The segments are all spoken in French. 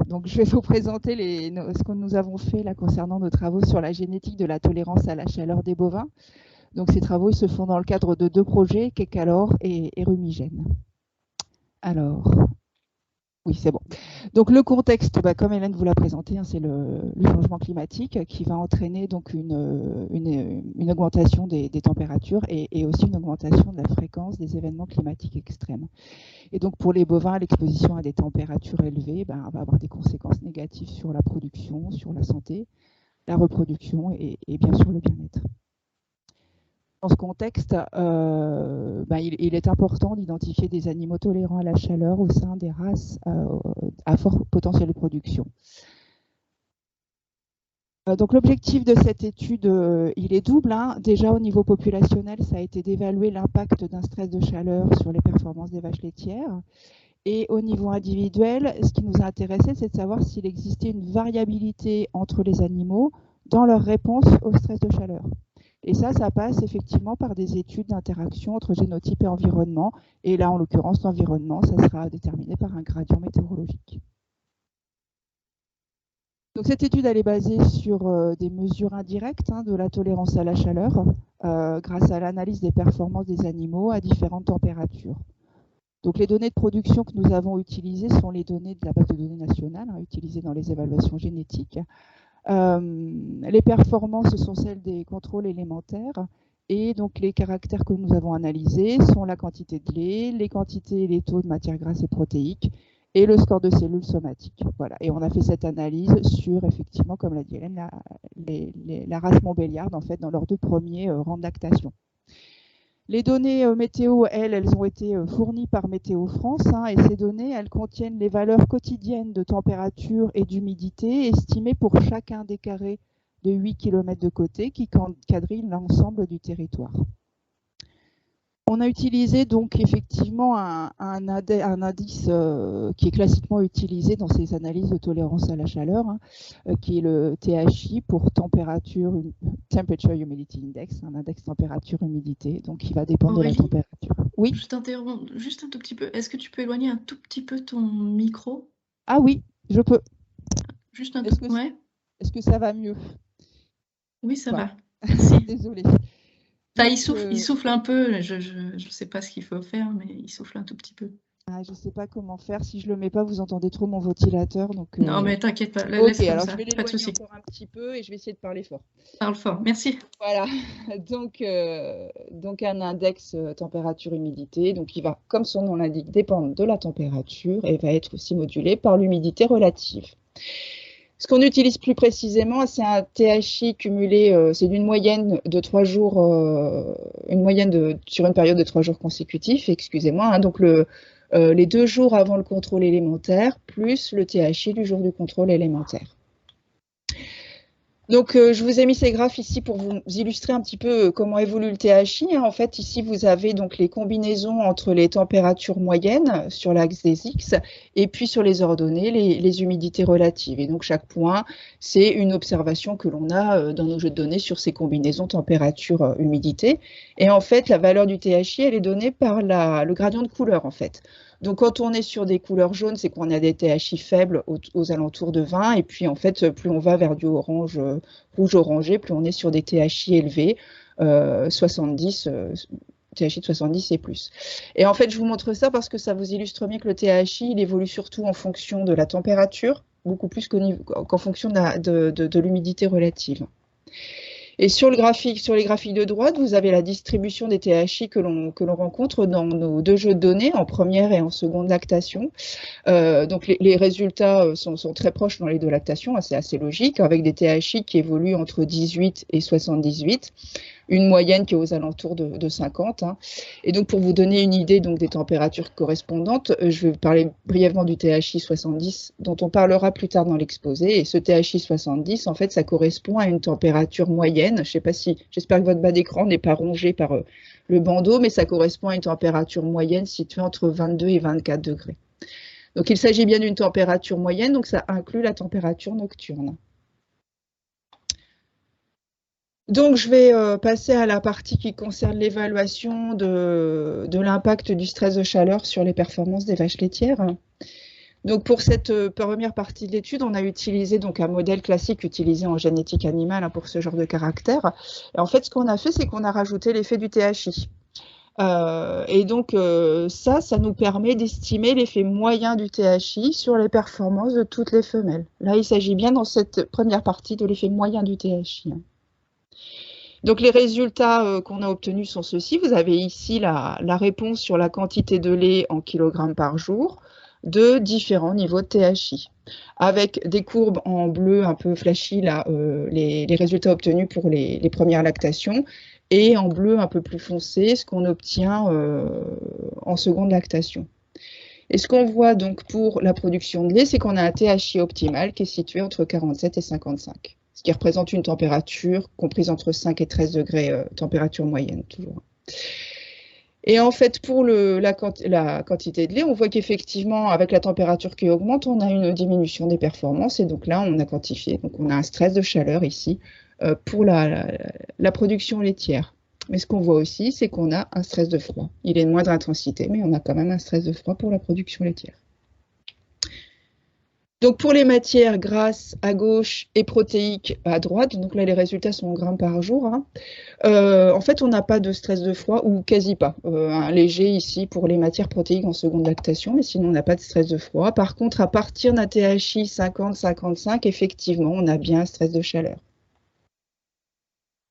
donc je vais vous présenter ce que nous avons fait là concernant nos travaux sur la génétique de la tolérance à la chaleur des bovins. Donc ces travaux ils se font dans le cadre de 2 projets, Kekalor et Rumigène. Alors, oui, c'est bon. Donc le contexte, comme Hélène vous l'a présenté, hein, c'est le changement climatique qui va entraîner donc une augmentation des températures et aussi une augmentation de la fréquence des événements climatiques extrêmes. Et donc pour les bovins, l'exposition à des températures élevées va avoir des conséquences négatives sur la production, sur la santé, la reproduction et bien sûr le bien-être. Dans ce contexte, il est important d'identifier des animaux tolérants à la chaleur au sein des races à fort potentiel de production. Donc l'objectif de cette étude, il est double. Déjà au niveau populationnel, ça a été d'évaluer l'impact d'un stress de chaleur sur les performances des vaches laitières. Et au niveau individuel, ce qui nous a intéressé, c'est de savoir s'il existait une variabilité entre les animaux dans leur réponse au stress de chaleur. Et ça passe effectivement par des études d'interaction entre génotype et environnement. Et là, en l'occurrence, l'environnement, ça sera déterminé par un gradient météorologique. Donc cette étude, elle est basée sur des mesures indirectes de la tolérance à la chaleur grâce à l'analyse des performances des animaux à différentes températures. Donc les données de production que nous avons utilisées sont les données de la base de données nationale utilisées dans les évaluations génétiques. Les performances sont celles des contrôles élémentaires et donc les caractères que nous avons analysés sont la quantité de lait, les quantités et les taux de matières grasses et protéiques et le score de cellules somatiques. Voilà. Et on a fait cette analyse sur, effectivement, comme l'a dit Hélène, la race Montbéliarde, en fait, dans leurs 2 premiers rangs de lactation. Les données météo, elles ont été fournies par Météo France et ces données, elles contiennent les valeurs quotidiennes de température et d'humidité estimées pour chacun des carrés de 8 km de côté qui quadrillent l'ensemble du territoire. On a utilisé donc effectivement un indice qui est classiquement utilisé dans ces analyses de tolérance à la chaleur, qui est le THI pour Temperature Humidity Index, un index température-humidité, donc qui va dépendre de la température. Oui. Je t'interromps juste un tout petit peu. Est-ce que tu peux éloigner un tout petit peu ton micro? Ah oui, je peux. Juste un tout petit peu. Ouais. Est-ce que ça va mieux? Oui, ça va. Merci. Désolée. Il souffle un peu, je ne sais pas ce qu'il faut faire, mais il souffle un tout petit peu. Je ne sais pas comment faire, si je ne le mets pas, vous entendez trop mon ventilateur. Donc, non, mais t'inquiète pas, laisse comme alors ça. Je vais l'éloigner encore un petit peu et je vais essayer de parler fort. Parle fort, merci. Voilà, donc un index température-humidité, donc il va, comme son nom l'indique, dépendre de la température et va être aussi modulé par l'humidité relative. Ce qu'on utilise plus précisément, c'est un THI cumulé, c'est d'une moyenne de 3 jours, sur une période de 3 jours consécutifs, excusez-moi, donc les 2 jours avant le contrôle élémentaire, plus le THI du jour du contrôle élémentaire. Donc, je vous ai mis ces graphes ici pour vous illustrer un petit peu comment évolue le THI. En fait, ici, vous avez donc les combinaisons entre les températures moyennes sur l'axe des X et puis sur les ordonnées, les humidités relatives. Et donc, chaque point, c'est une observation que l'on a dans nos jeux de données sur ces combinaisons température-humidité. Et en fait, la valeur du THI, elle est donnée par le gradient de couleur, en fait. Donc, quand on est sur des couleurs jaunes, c'est qu'on a des THI faibles aux alentours de 20. Et puis, en fait, plus on va vers du orange, rouge-orangé, plus on est sur des THI élevés, 70, THI de 70 et plus. Et en fait, je vous montre ça parce que ça vous illustre bien que le THI, il évolue surtout en fonction de la température, beaucoup plus qu'en fonction de l'humidité relative. Et sur les graphiques de droite, vous avez la distribution des THI que l'on rencontre dans nos 2 jeux de données, en première et en seconde lactation. Donc les résultats sont très proches dans les 2 lactations, c'est assez logique, avec des THI qui évoluent entre 18 et 78, une moyenne qui est aux alentours de 50. Et donc pour vous donner une idée donc, des températures correspondantes, je vais vous parler brièvement du THI 70, dont on parlera plus tard dans l'exposé. Et ce THI 70, en fait, ça correspond à une température moyenne. Je ne sais pas si, j'espère que votre bas d'écran n'est pas rongé par le bandeau, mais ça correspond à une température moyenne située entre 22 et 24 degrés. Donc il s'agit bien d'une température moyenne, donc ça inclut la température nocturne. Donc, je vais passer à la partie qui concerne l'évaluation de l'impact du stress de chaleur sur les performances des vaches laitières. Donc pour cette première partie de l'étude, on a utilisé donc un modèle classique utilisé en génétique animale hein, pour ce genre de caractère. Et en fait, ce qu'on a fait, c'est qu'on a rajouté l'effet du THI. Et donc ça nous permet d'estimer l'effet moyen du THI sur les performances de toutes les femelles. Là, il s'agit bien dans cette première partie de l'effet moyen du THI. Donc les résultats qu'on a obtenus sont ceux-ci. Vous avez ici la réponse sur la quantité de lait en kilogrammes par jour de différents niveaux de THI, avec des courbes en bleu un peu flashy, là, les résultats obtenus pour les premières lactations, et en bleu un peu plus foncé, ce qu'on obtient en seconde lactation. Et ce qu'on voit donc pour la production de lait, c'est qu'on a un THI optimal qui est situé entre 47 et 55, ce qui représente une température comprise entre 5 et 13 degrés, température moyenne toujours. Et en fait, pour la quantité de lait, on voit qu'effectivement, avec la température qui augmente, on a une diminution des performances. Et donc là, on a quantifié. Donc on a un stress de chaleur ici pour la production laitière. Mais ce qu'on voit aussi, c'est qu'on a un stress de froid. Il est de moindre intensité, mais on a quand même un stress de froid pour la production laitière. Donc pour les matières grasses à gauche et protéiques à droite, donc là les résultats sont en grammes par jour, hein. En fait on n'a pas de stress de froid ou quasi pas, un léger ici pour les matières protéiques en seconde lactation, mais sinon on n'a pas de stress de froid. Par contre à partir d'un THI 50-55, effectivement on a bien un stress de chaleur.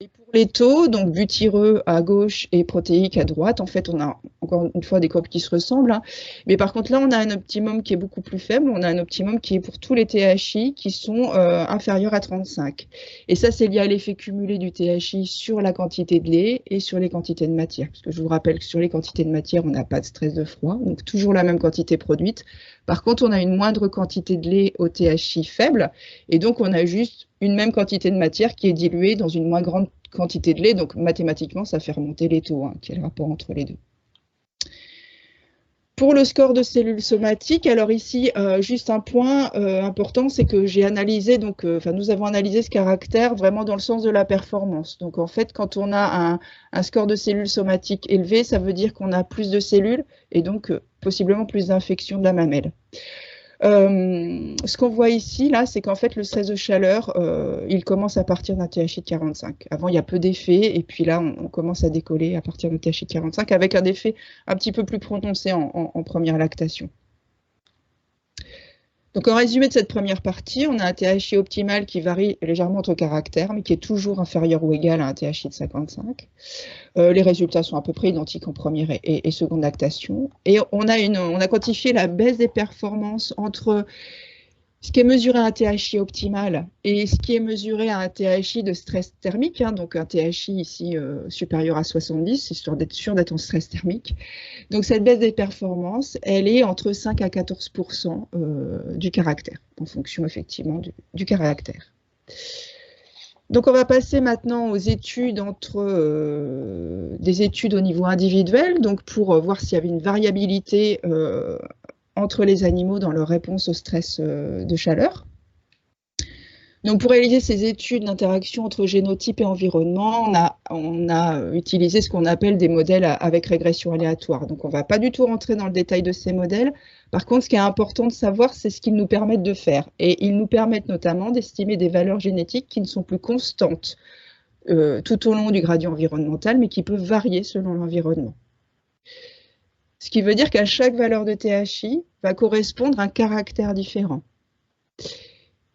Et pour les taux, donc butyreux à gauche et protéique à droite, en fait, on a encore une fois des courbes qui se ressemblent. Hein. Mais par contre, là, on a un optimum qui est beaucoup plus faible. On a un optimum qui est pour tous les THI qui sont inférieurs à 35. Et ça, c'est lié à l'effet cumulé du THI sur la quantité de lait et sur les quantités de matière. Parce que je vous rappelle que sur les quantités de matière, on n'a pas de stress de froid. Donc, toujours la même quantité produite. Par contre, on a une moindre quantité de lait au THI faible. Et donc, on a juste une même quantité de matière qui est diluée dans une moins grande quantité de lait. Donc, mathématiquement, ça fait remonter les taux, hein, qui est le rapport entre les deux. Pour le score de cellules somatiques, alors ici, juste un point important, c'est que j'ai analysé, donc, nous avons analysé ce caractère vraiment dans le sens de la performance. Donc, en fait, quand on a un score de cellules somatiques élevé, ça veut dire qu'on a plus de cellules et donc possiblement plus d'infections de la mamelle. Ce qu'on voit ici, là, c'est qu'en fait, le stress de chaleur, il commence à partir d'un THI de 45. Avant, il y a peu d'effets, et puis là, on commence à décoller à partir d'un THI de 45, avec un effet un petit peu plus prononcé en première lactation. Donc, en résumé de cette première partie, on a un THI optimal qui varie légèrement entre caractères, mais qui est toujours inférieur ou égal à un THI de 55. Les résultats sont à peu près identiques en première et seconde lactation. Et on a quantifié la baisse des performances entre ce qui est mesuré à un THI optimal et ce qui est mesuré à un THI de stress thermique, hein, donc un THI ici supérieur à 70, histoire d'être sûr d'être en stress thermique. Donc cette baisse des performances, elle est entre 5 à 14% du caractère, en fonction effectivement du caractère. Donc on va passer maintenant aux études des études au niveau individuel, donc pour voir s'il y avait une variabilité entre les animaux dans leur réponse au stress de chaleur. Donc pour réaliser ces études d'interaction entre génotype et environnement, on a utilisé ce qu'on appelle des modèles avec régression aléatoire. Donc on ne va pas du tout rentrer dans le détail de ces modèles. Par contre, ce qui est important de savoir, c'est ce qu'ils nous permettent de faire. Et ils nous permettent notamment d'estimer des valeurs génétiques qui ne sont plus constantes tout au long du gradient environnemental, mais qui peuvent varier selon l'environnement. Ce qui veut dire qu'à chaque valeur de THI va correspondre un caractère différent.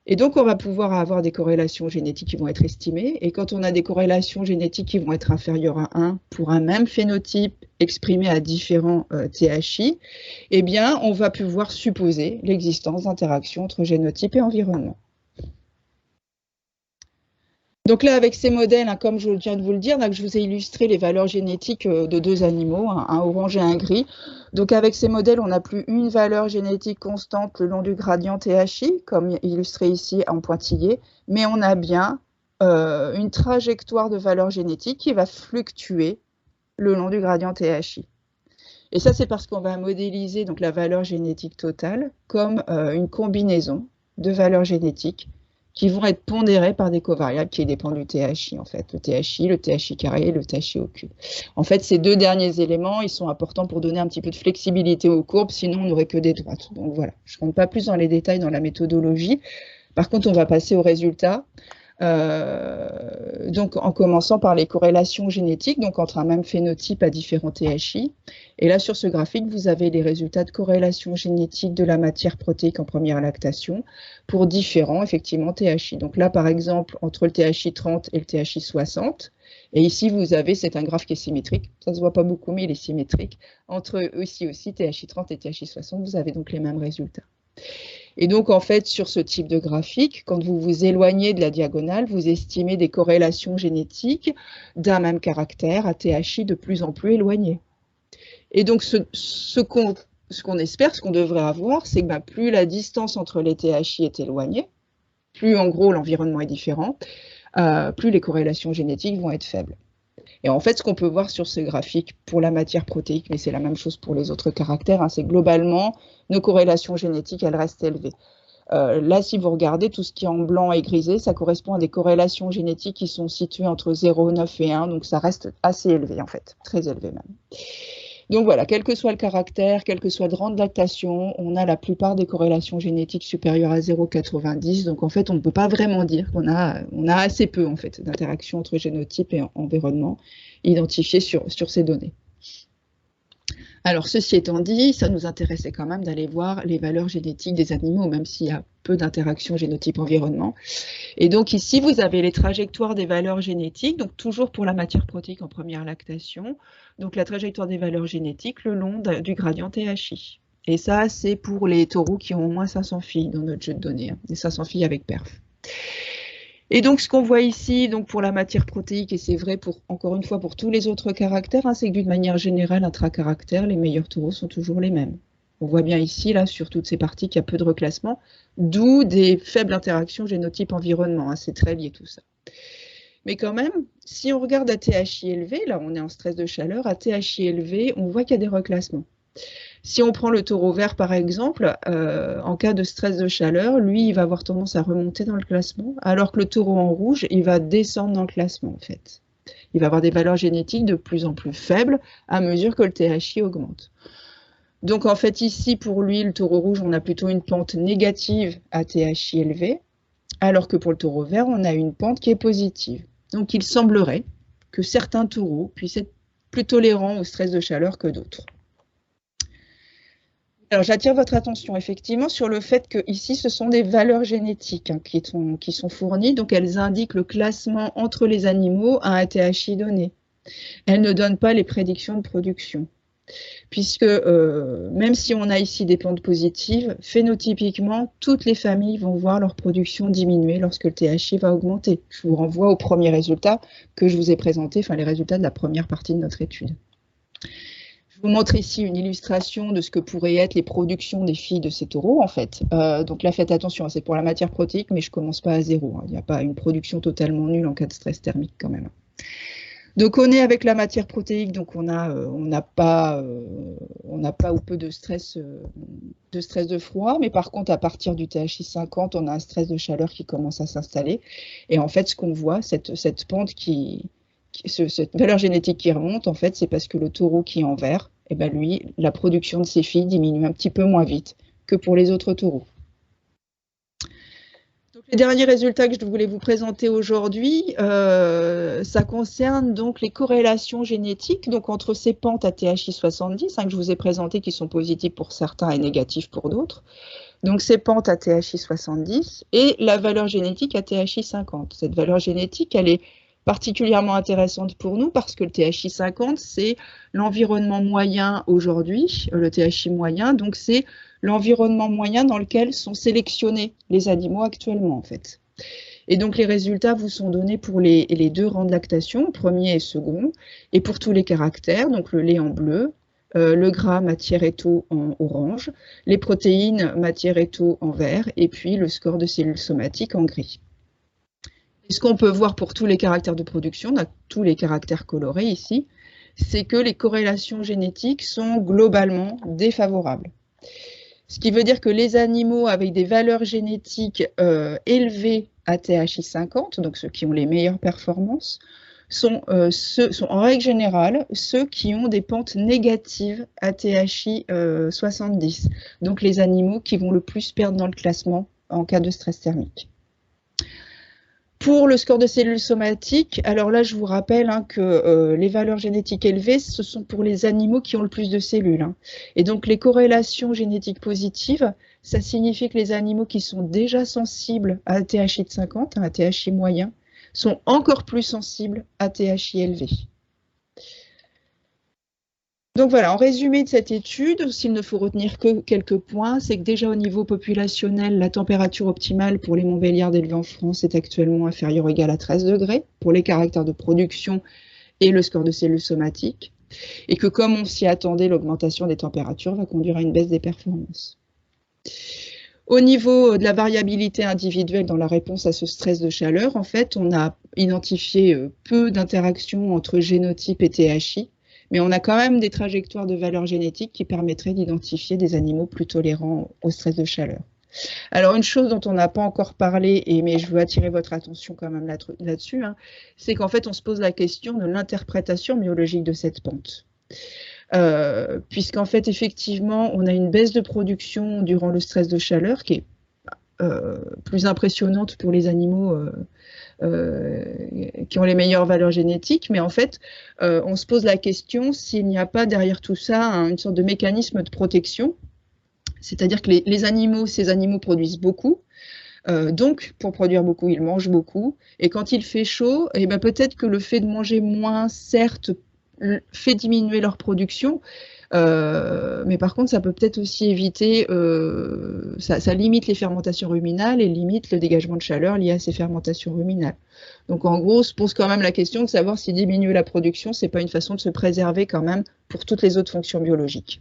Et donc, on va pouvoir avoir des corrélations génétiques qui vont être estimées. Et quand on a des corrélations génétiques qui vont être inférieures à 1 pour un même phénotype exprimé à différents THI, eh bien, on va pouvoir supposer l'existence d'interactions entre génotype et environnement. Donc là, avec ces modèles, hein, comme je viens de vous le dire, là, je vous ai illustré les valeurs génétiques de deux animaux, un orange et un gris. Donc avec ces modèles, on n'a plus une valeur génétique constante le long du gradient THI, comme illustré ici en pointillé, mais on a bien une trajectoire de valeur génétique qui va fluctuer le long du gradient THI. Et ça, c'est parce qu'on va modéliser donc, la valeur génétique totale comme une combinaison de valeurs génétiques qui vont être pondérés par des covariables qui dépendent du THI, en fait, le THI carré et le THI au cube. En fait, ces deux derniers éléments, ils sont importants pour donner un petit peu de flexibilité aux courbes, sinon on n'aurait que des droites. Donc voilà, je ne rentre pas plus dans les détails dans la méthodologie. Par contre, on va passer aux résultats. Donc en commençant par les corrélations génétiques, donc entre un même phénotype à différents THI. Et là, sur ce graphique, vous avez les résultats de corrélation génétique de la matière protéique en première lactation pour différents, effectivement, THI. Donc là, par exemple, entre le THI 30 et le THI 60, et ici, vous avez, c'est un graphe qui est symétrique, ça ne se voit pas beaucoup, mais il est symétrique. Entre ici aussi, THI 30 et THI 60, vous avez donc les mêmes résultats. Et donc, en fait, sur ce type de graphique, quand vous vous éloignez de la diagonale, vous estimez des corrélations génétiques d'un même caractère à THI de plus en plus éloignés. Et donc, ce qu'on espère, ce qu'on devrait avoir, c'est que plus la distance entre les THI est éloignée, plus en gros l'environnement est différent, plus les corrélations génétiques vont être faibles. Et en fait, ce qu'on peut voir sur ce graphique pour la matière protéique, mais c'est la même chose pour les autres caractères, c'est globalement, nos corrélations génétiques, elles restent élevées. Là, si vous regardez, tout ce qui est en blanc et grisé, ça correspond à des corrélations génétiques qui sont situées entre 0,9 et 1, donc ça reste assez élevé en fait, très élevé même. Donc voilà, quel que soit le caractère, quel que soit le rang de lactation, on a la plupart des corrélations génétiques supérieures à 0,90. Donc en fait, on ne peut pas vraiment dire qu'on a assez peu en fait d'interactions entre génotype et environnement identifiées sur ces données. Alors ceci étant dit, ça nous intéressait quand même d'aller voir les valeurs génétiques des animaux, même s'il y a peu d'interactions génotype-environnement. Et donc ici, vous avez les trajectoires des valeurs génétiques, donc toujours pour la matière protéique en première lactation, donc la trajectoire des valeurs génétiques le long du gradient THI. Et ça, c'est pour les taureaux qui ont au moins 500 filles dans notre jeu de données, les 500 filles avec perf. Et donc, ce qu'on voit ici, donc pour la matière protéique, et c'est vrai pour, encore une fois pour tous les autres caractères, c'est que d'une manière générale, intracaractère, les meilleurs taureaux sont toujours les mêmes. On voit bien ici, là, sur toutes ces parties, qu'il y a peu de reclassement, d'où des faibles interactions génotype-environnement. C'est très lié tout ça. Mais quand même, si on regarde à THI élevé, là on est en stress de chaleur, à THI élevé, on voit qu'il y a des reclassements. Si on prend le taureau vert par exemple, en cas de stress de chaleur, lui il va avoir tendance à remonter dans le classement, alors que le taureau en rouge, il va descendre dans le classement en fait. Il va avoir des valeurs génétiques de plus en plus faibles à mesure que le THI augmente. Donc en fait ici pour lui, le taureau rouge, on a plutôt une pente négative à THI élevé, alors que pour le taureau vert, on a une pente qui est positive. Donc il semblerait que certains taureaux puissent être plus tolérants au stress de chaleur que d'autres. Alors j'attire votre attention effectivement sur le fait que ici ce sont des valeurs génétiques qui sont fournies, donc elles indiquent le classement entre les animaux à un THI donné. Elles ne donnent pas les prédictions de production. Puisque même si on a ici des plantes positives, phénotypiquement, toutes les familles vont voir leur production diminuer lorsque le THI va augmenter. Je vous renvoie aux premiers résultats que je vous ai présentés, enfin les résultats de la première partie de notre étude. Je vous montre ici une illustration de ce que pourraient être les productions des filles de ces taureaux, en fait. Donc là, faites attention, c'est pour la matière protéique, mais je ne commence pas à zéro. Il n'y a pas une production totalement nulle en cas de stress thermique quand même. Donc on est avec la matière protéique, donc on n'a pas ou peu de stress de froid, mais par contre à partir du THI 50, on a un stress de chaleur qui commence à s'installer. Et en fait, ce qu'on voit, cette pente cette valeur génétique qui remonte, en fait, c'est parce que le taureau qui est en vert, lui, la production de ses filles diminue un petit peu moins vite que pour les autres taureaux. Donc, les derniers résultats que je voulais vous présenter aujourd'hui, ça concerne donc les corrélations génétiques donc entre ces pentes à THI 70 que je vous ai présentées qui sont positives pour certains et négatives pour d'autres. Donc ces pentes à THI 70 et la valeur génétique à THI 50. Cette valeur génétique, elle est particulièrement intéressante pour nous parce que le THI 50, c'est l'environnement moyen aujourd'hui, le THI moyen, donc c'est l'environnement moyen dans lequel sont sélectionnés les animaux actuellement en fait. Et donc les résultats vous sont donnés pour les deux rangs de lactation, premier et second, et pour tous les caractères, donc le lait en bleu, le gras, matière et taux en orange, les protéines, matière et taux en vert, et puis le score de cellules somatiques en gris. Et ce qu'on peut voir pour tous les caractères de production, on a tous les caractères colorés ici, c'est que les corrélations génétiques sont globalement défavorables. Ce qui veut dire que les animaux avec des valeurs génétiques élevées ATHI 50, donc ceux qui ont les meilleures performances, sont en règle générale ceux qui ont des pentes négatives ATHI 70, donc les animaux qui vont le plus perdre dans le classement en cas de stress thermique. Pour le score de cellules somatiques, alors là, je vous rappelle que les valeurs génétiques élevées, ce sont pour les animaux qui ont le plus de cellules. Et donc, les corrélations génétiques positives, ça signifie que les animaux qui sont déjà sensibles à ATHI de 50, à ATHI moyen, sont encore plus sensibles à ATHI élevé. Donc voilà, en résumé de cette étude, s'il ne faut retenir que quelques points, c'est que déjà au niveau populationnel, la température optimale pour les Montbéliardes élevés en France est actuellement inférieure ou égale à 13 degrés pour les caractères de production et le score de cellules somatiques, et que comme on s'y attendait, l'augmentation des températures va conduire à une baisse des performances. Au niveau de la variabilité individuelle dans la réponse à ce stress de chaleur, en fait, on a identifié peu d'interactions entre génotype et THI, mais on a quand même des trajectoires de valeurs génétiques qui permettraient d'identifier des animaux plus tolérants au stress de chaleur. Alors, une chose dont on n'a pas encore parlé, mais je veux attirer votre attention quand même là-dessus, c'est qu'en fait, on se pose la question de l'interprétation biologique de cette pente. Puisqu'en fait, effectivement, on a une baisse de production durant le stress de chaleur qui est plus impressionnante pour les animaux qui ont les meilleures valeurs génétiques, mais en fait, on se pose la question s'il n'y a pas derrière tout ça une sorte de mécanisme de protection, c'est-à-dire que ces animaux produisent beaucoup, donc pour produire beaucoup, ils mangent beaucoup, et quand il fait chaud, eh ben, peut-être que le fait de manger moins, certes, fait diminuer leur production, mais par contre, ça peut peut-être aussi éviter, ça limite les fermentations ruminales et limite le dégagement de chaleur lié à ces fermentations ruminales. Donc en gros, se pose quand même la question de savoir si diminuer la production, c'est pas une façon de se préserver quand même pour toutes les autres fonctions biologiques.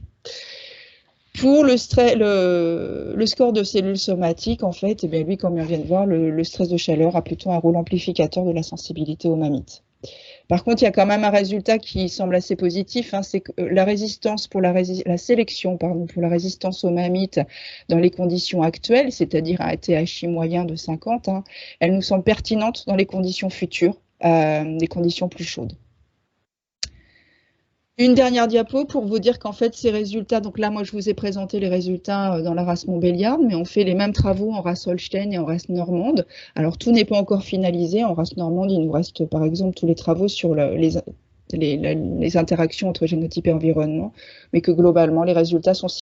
Pour le score de cellules somatiques, en fait, eh bien, lui, comme on vient de voir, le stress de chaleur a plutôt un rôle amplificateur de la sensibilité aux mammites. Par contre, il y a quand même un résultat qui semble assez positif, c'est que la résistance la sélection pour la résistance aux mammites dans les conditions actuelles, c'est-à-dire un THI moyen de 50, elle nous semble pertinente dans les conditions futures, des conditions plus chaudes. Une dernière diapo pour vous dire qu'en fait, ces résultats, donc là, moi, je vous ai présenté les résultats dans la race Montbéliarde, mais on fait les mêmes travaux en race Holstein et en race normande. Alors, tout n'est pas encore finalisé. En race normande, il nous reste, par exemple, tous les travaux sur les interactions entre génotype et environnement, mais que globalement, les résultats sont